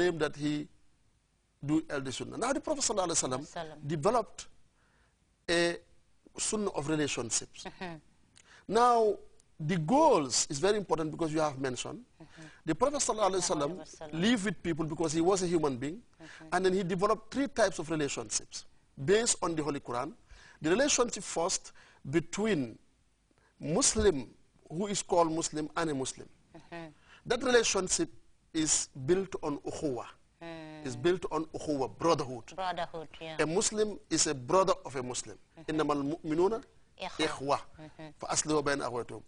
claim that he do LD Sunnah. Now the Prophet ﷺ developed a Sunnah of relationships. Now, the goals is very important because you have mentioned. The Prophet ﷺ lived with people because he was a human being, and then he developed 3 types of relationships based on the Holy Quran. The relationship first between Muslim, who is called Muslim, and a Muslim. That relationship is built on ukhuwa. Is built on ukhuwa, brotherhood. Brotherhood, yeah. A Muslim is a brother of a Muslim. Innamal mu'minuna ikhwa. Fa aslihu bayna akhwaytum.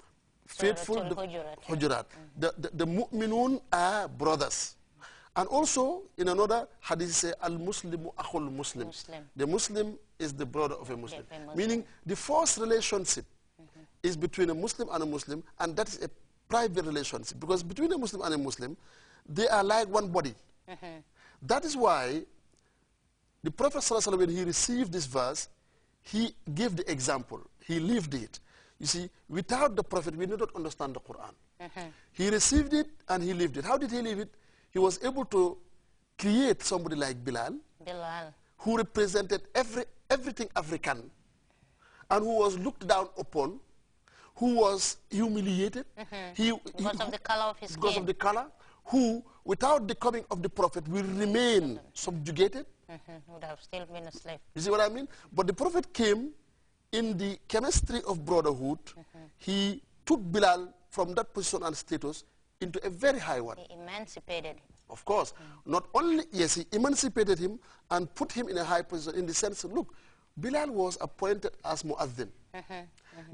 Faithful, the Hujurat. The mu'minun are brothers. And also, in another hadith, say, al-muslimu akhul muslim. The Muslim is the brother of a Muslim. Meaning, the first relationship is between a Muslim and a Muslim, and that is a private relationship. Because between a Muslim and a Muslim, they are like one body. That is why the Prophet ﷺ, when he received this verse, he gave the example. He lived it. You see, without the Prophet, we do not understand the Quran. He received it and he lived it. How did he live it? He was able to create somebody like Bilal, who represented everything African, and who was looked down upon, who was humiliated. Because of the color of his skin. Because of the color, who, without the coming of the Prophet, will remain subjugated. Would have still been a slave. You see what I mean? But the Prophet came in the chemistry of brotherhood. He took Bilal from that position and status into a very high one. He emancipated him. Of course. Not only, yes, he emancipated him and put him in a high position in the sense, look, Bilal was appointed as Mu'adhin.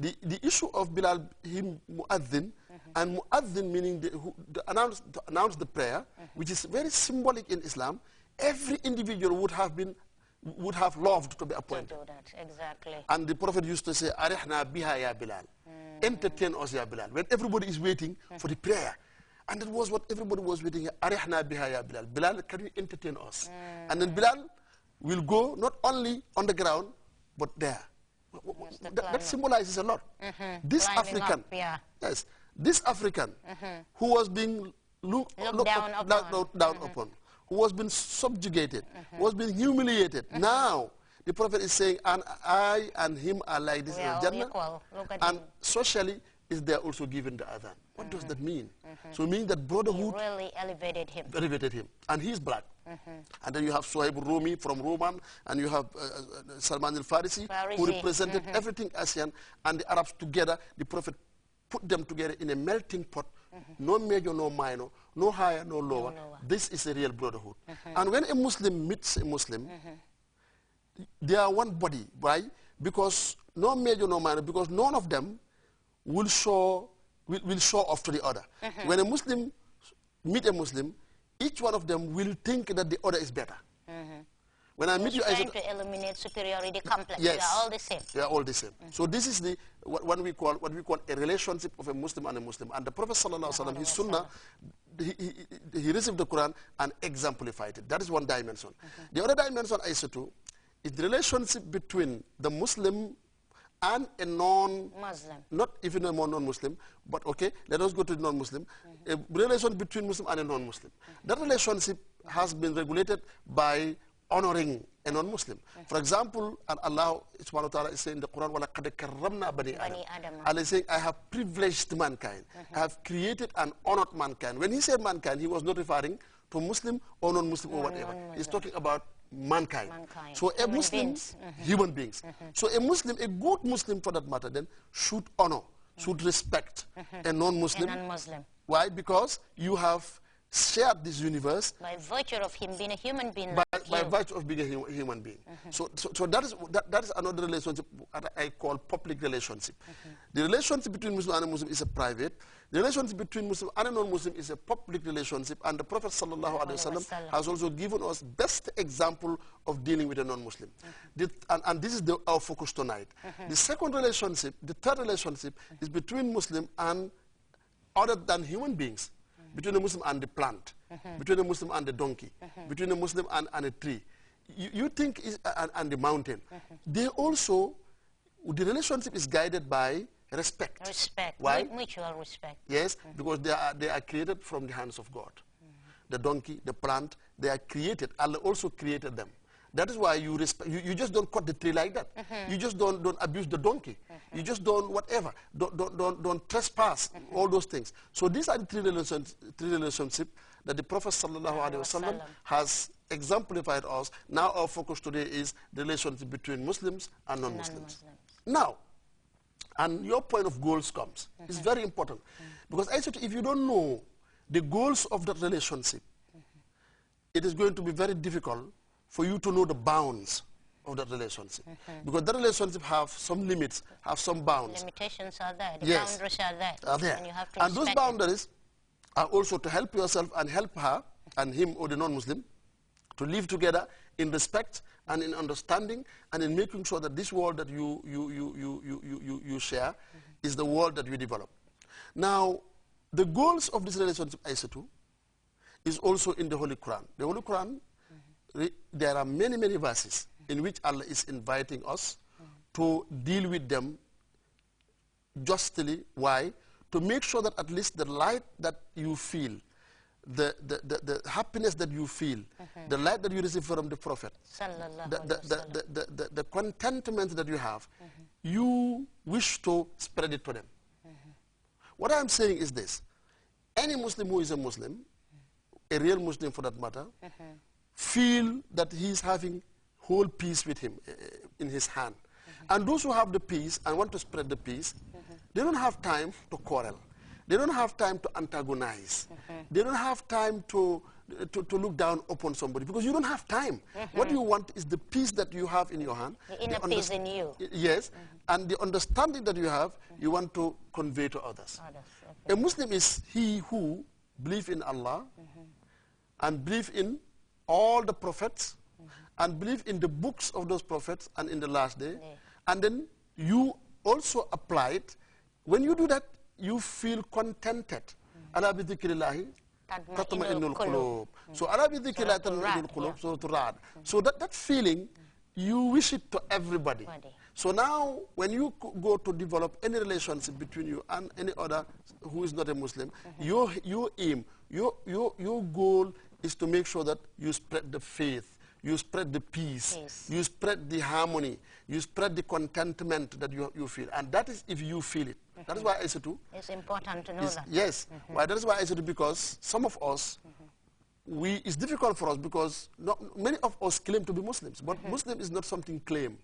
The issue of Bilal, him Mu'adhin, and Mu'adhin meaning to announce the prayer, which is very symbolic in Islam. Every individual would have loved to be appointed. To do that, exactly. And the Prophet used to say, Arihna biha ya Bilal. Entertain us ya Bilal. When everybody is waiting for the prayer. And that was what everybody was waiting. Arihna biha ya Bilal. Bilal, can you entertain us? And then Bilal will go not only on the ground, but there. That symbolizes a lot. This Climbing African, up, yeah. Yes, this African who was being looked down upon, who was being subjugated, was being humiliated. Now, the Prophet is saying, and I and him are like this in Jannah. And socially, is there also given the adhan. What does that mean? So it means that brotherhood... He really elevated him. Elevated him. And he's black. And then you have Suhaib Rumi from Roman, and you have Salman al-Farisi, who represented everything ASEAN, and the Arabs together. The Prophet put them together in a melting pot. No major, no minor, no higher, no lower. This is a real brotherhood. And when a Muslim meets a Muslim, they are one body. Why? Because no major, no minor, because none of them will show off to the other. When a Muslim meet a Muslim, each one of them will think that the other is better. When I meet you, I trying to eliminate superiority complex. Yes, they are all the same. They are all the same. So this is the what we call a relationship of a Muslim and a Muslim. And the Prophet ﷺ, his Sunnah, he received the Quran and exemplified it. That is one dimension. The other dimension I say too is the relationship between the Muslim and a non-Muslim, not even a non-Muslim, but okay, let us go to the non-Muslim, a relation between Muslim and a non-Muslim. That relationship has been regulated by honoring a non-Muslim. For example, Allah subhanahu wa ta'ala is saying in the Quran, وَلَقَدْ كَرَّمْنَا بَنِي آدَمَ. Allah is saying, I have privileged mankind. I have created and honored mankind. When he said mankind, he was not referring to Muslim or non-Muslim or whatever. He's talking about mankind. So a Muslim, human beings. So a Muslim, a good Muslim for that matter then, should honor, should respect a non-Muslim. Why? Because you have shared this universe. By virtue of him being a human being. By virtue of being a human being. So that is another relationship that I call public relationship. The relationship between Muslim and a Muslim is a private. The relationship between Muslim and a non-Muslim is a public relationship, and the Prophet ﷺ has also given us best example of dealing with a non-Muslim. And this is our focus tonight. The second relationship, the third relationship, is between Muslim and other than human beings. Between a Muslim and the plant, between a Muslim and the donkey, between a Muslim and a tree. You think, and the mountain. They also, the relationship is guided by respect. Respect. Why? Mutual respect. Yes, because they are created from the hands of God. the donkey, the plant, they are created. Allah also created them. That is why you respect. You just don't cut the tree like that. You just don't abuse the donkey. You just don't whatever. Don't trespass. All those things. So these are the three relationships that the Prophet ﷺ has exemplified us. Now our focus today is the relationship between Muslims and non-Muslims. Now, and your point of goals comes. It's very important because I said if you don't know the goals of that relationship, it is going to be very difficult for you to know the bounds of that relationship. Because that relationship have some limits, have some bounds. Limitations are there, the yes, boundaries are there. Are there. And you have to and those boundaries are also to help yourself and help her and him or the non-Muslim to live together in respect and in understanding and in making sure that this world that you share is the world that we develop. Now, the goals of this relationship, Aisatu, is also in the Holy Quran. The Holy Quran, there are many, many verses in which Allah is inviting us to deal with them justly. Why? To make sure that at least the light that you feel, the happiness that you feel, the light that you receive from the Prophet, the contentment that you have, you wish to spread it to them. What I'm saying is this. Any Muslim who is a Muslim, a real Muslim for that matter, feel that he's having whole peace with him in his hand. And those who have the peace and want to spread the peace, they don't have time to quarrel. They don't have time to antagonize. They don't have time to look down upon somebody because you don't have time. What you want is the peace that you have in your hand. The inner peace in you. Yes. And the understanding that you have, you want to convey to others. A Muslim is he who believes in Allah and believes in all the prophets and believe in the books of those prophets and in the last day. And then you also apply it. When you do that, you feel contented. Ala bi dhikrillahi tatma'innul qulub. So ala bi dhikrillahi tatma'innul qulub, so to rad. So that feeling, you wish it to everybody. So now, when you go to develop any relationship between you and any other who is not a Muslim, your aim, your goal is to make sure that you spread the faith, you spread the peace, you spread the harmony, you spread the contentment that you feel. And that is if you feel it. That is why I said to. It's important to know that. Yes. Why? That is why I said to, because some of us, it's difficult for us because many of us claim to be Muslims. But Muslim is not something claimed.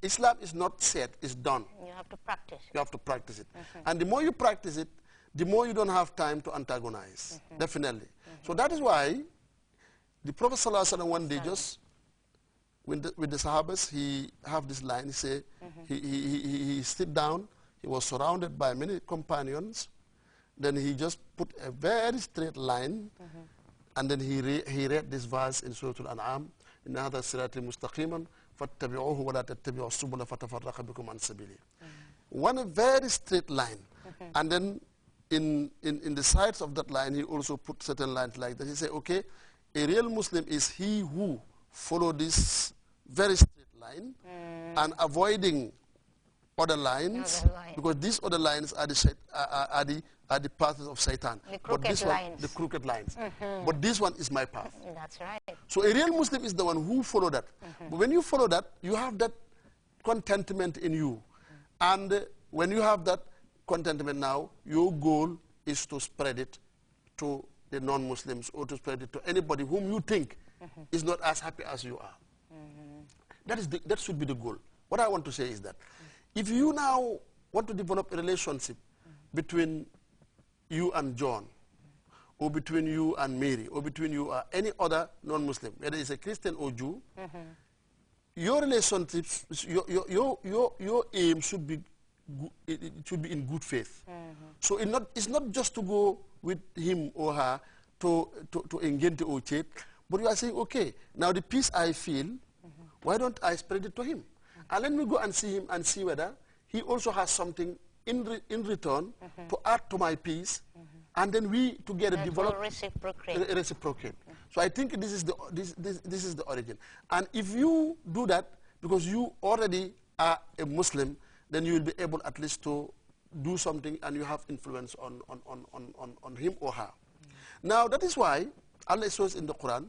Islam is not said, it's done. You have to practice. You have to practice it. And the more you practice it, the more you don't have time to antagonize. Definitely. So that is why the Prophet ﷺ one day just, with the Sahabas, he have this line, he say, he sit down, he was surrounded by many companions, then he just put a very straight line, and then he read this verse in Surah Al-An'am, إِنَّ هَذَا الصِّرَاطِ مُسْتَقِيمًا فَاتَّبِعُوهُ وَلَا تَتَّبِعُوا السُّبُلَ فَتَفَرَّقَ بِكُمْ عَنْ سَبِيلِهِ. One very straight line, and then in the sides of that line, he also put certain lines like that. He said, okay, a real Muslim is he who follow this very straight line and avoiding other lines, because these other lines are the paths of Satan. The crooked lines. The crooked lines. But this one is my path. That's right. So a real Muslim is the one who follow that. But when you follow that, you have that contentment in you. And when you have that contentment now, your goal is to spread it to the non-Muslims or to spread it to anybody whom you think is not as happy as you are. That should be the goal. What I want to say is that if you now want to develop a relationship between you and John, or between you and Mary, or between you and any other non-Muslim, whether it's a Christian or Jew, your relationships, your aim should be it should be in good faith. So it's not just to go with him or her to engage or chat, but you are saying, okay, now the peace I feel, why don't I spread it to him? And let me go and see him and see whether he also has something in return to add to my peace, and then we together develop reciprocate. So I think this is the origin. And if you do that, because you already are a Muslim, then you will be able at least to do something and you have influence on him or her. Now that is why Allah shows in the Quran